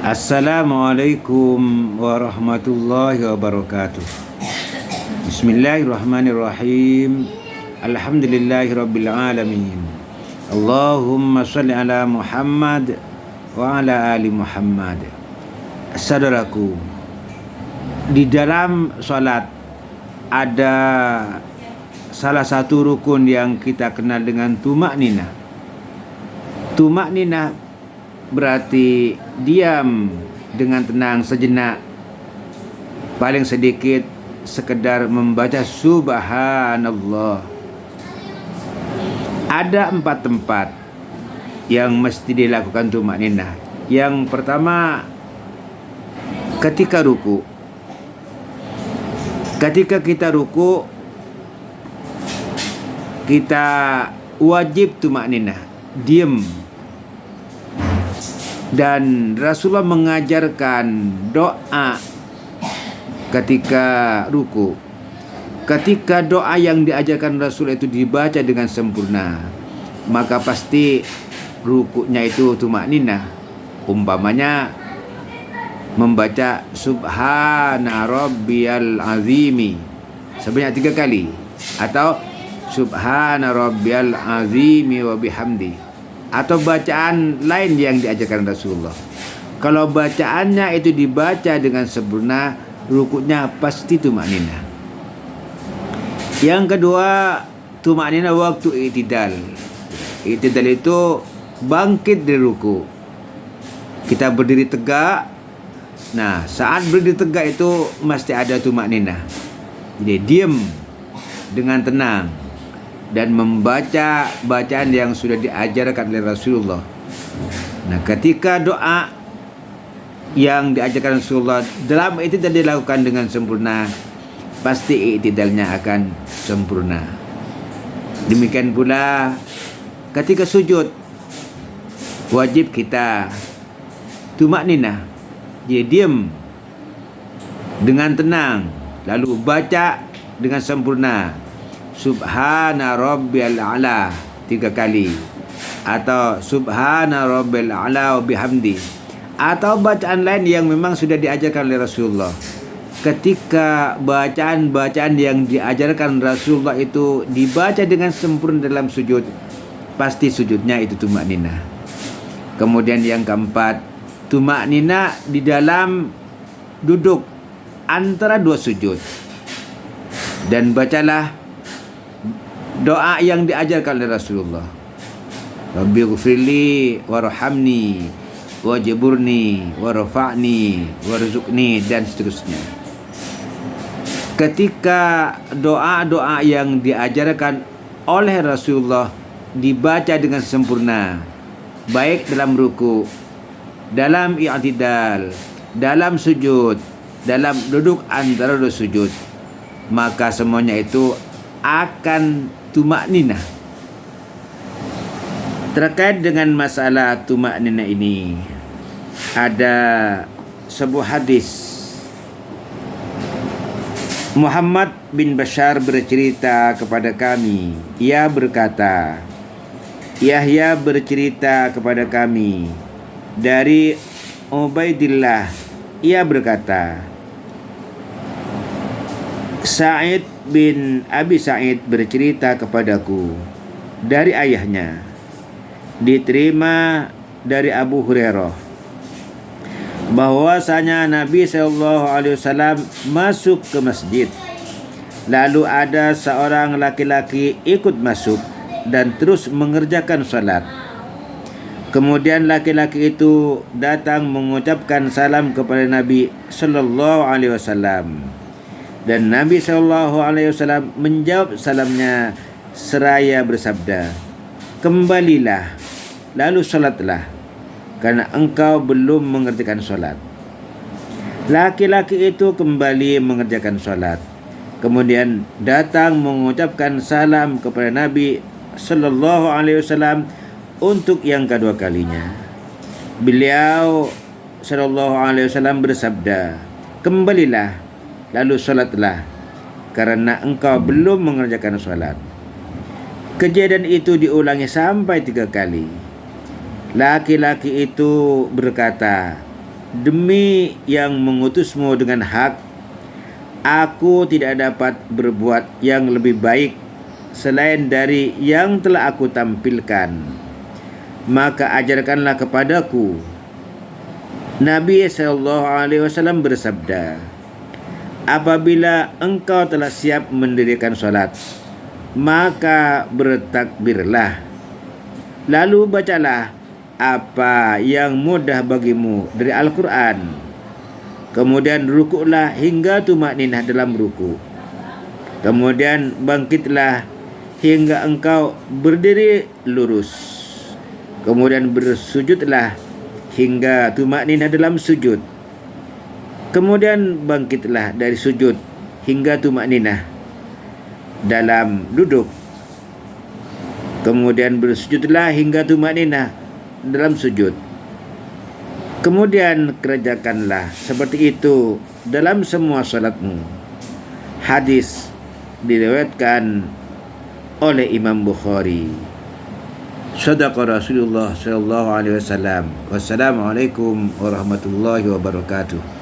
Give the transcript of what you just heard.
Assalamualaikum warahmatullahi wabarakatuh. Bismillahirrahmanirrahim. Alhamdulillahirabbil alamin. Allahumma shalli ala Muhammad wa ala ali Muhammad. Saudaraku, di dalam salat ada salah satu rukun yang kita kenal dengan tumakninah. Tumakninah berarti diam dengan tenang sejenak, paling sedikit sekedar membaca subhanallah. Ada 4 tempat yang mesti dilakukan tumakninah. Yang pertama, ketika ruku. Ketika kita ruku, kita wajib tumakninah, diam. Dan Rasulullah mengajarkan doa ketika ruku. Ketika doa yang diajarkan Rasul itu dibaca dengan sempurna, maka pasti rukunya itu tumakninah. Umpamanya membaca subhana rabbiyal azimi sebanyak 3 kali, atau subhana rabbiyal azimi wa bihamdi, atau bacaan lain yang diajarkan Rasulullah. Kalau bacaannya itu dibaca dengan sempurna, rukuknya pasti tumakninah. Yang kedua, tumakninah waktu i'tidal. I'tidal itu bangkit dari ruku. Kita berdiri tegak. Nah, saat berdiri tegak itu mesti ada tumakninah. Jadi diam dengan tenang dan membaca bacaan yang sudah diajarkan oleh Rasulullah. Nah, ketika doa yang diajarkan Rasulullah dalam i'tidal dilakukan dengan sempurna, pasti i'tidalnya akan sempurna. Demikian pula ketika sujud, wajib kita tumakninah, jadi diam dengan tenang, lalu baca dengan sempurna subhana rabbiyal a'la 3 kali, atau subhana rabbil a'la wa bihamdi, atau bacaan lain yang memang sudah diajarkan oleh Rasulullah. Ketika bacaan-bacaan yang diajarkan Rasulullah itu dibaca dengan sempurna dalam sujud, pasti sujudnya itu tumakninah. Kemudian yang keempat, tumakninah di dalam duduk antara 2 sujud. Dan bacalah doa yang diajarkan oleh Rasulullah. Rabbi ghfirli warhamni wajburni warfa'ni warzuqni, dan seterusnya. Ketika doa-doa yang diajarkan oleh Rasulullah dibaca dengan sempurna, baik dalam ruku, dalam i'tidal, dalam sujud, dalam duduk antara 2 sujud, maka semuanya itu akan tumakninah. Terkait dengan masalah tumakninah ini, ada sebuah hadis. Muhammad bin Bashar bercerita kepada kami. Ia berkata, Yahya bercerita kepada kami dari Ubaidillah. Ia berkata, Sa'id bin Abi Sa'id bercerita kepadaku dari ayahnya, diterima dari Abu Hurairah, bahwasanya Nabi SAW masuk ke masjid. Lalu ada seorang laki-laki ikut masuk dan terus mengerjakan salat. Kemudian laki-laki itu datang mengucapkan salam kepada Nabi SAW. Dan Nabi SAW menjawab salamnya seraya bersabda, kembalilah, lalu salatlah, karena engkau belum mengerjakan salat. Laki-laki itu kembali mengerjakan salat. Kemudian datang mengucapkan salam kepada Nabi SAW untuk yang kedua kalinya. Beliau SAW bersabda, kembalilah, lalu salatlah, karena engkau belum mengerjakan salat. Kejadian itu diulangi sampai 3 kali. Laki-laki itu berkata, demi yang mengutusmu dengan hak, aku tidak dapat berbuat yang lebih baik selain dari yang telah aku tampilkan. Maka ajarkanlah kepadaku. Nabi SAW bersabda, apabila engkau telah siap mendirikan solat, maka bertakbirlah. Lalu bacalah apa yang mudah bagimu dari Al-Quran. Kemudian rukuklah hingga tumakninah dalam ruku. Kemudian bangkitlah hingga engkau berdiri lurus. Kemudian bersujudlah hingga tumakninah dalam sujud. Kemudian bangkitlah dari sujud hingga tumakninah dalam duduk. Kemudian bersujudlah hingga tumakninah dalam sujud. Kemudian kerjakanlah seperti itu dalam semua salatmu. Hadis diriwayatkan oleh Imam Bukhari. Shadaqa Rasulullah sallallahu alaihi wasallam. Wassalamualaikum warahmatullahi wabarakatuh.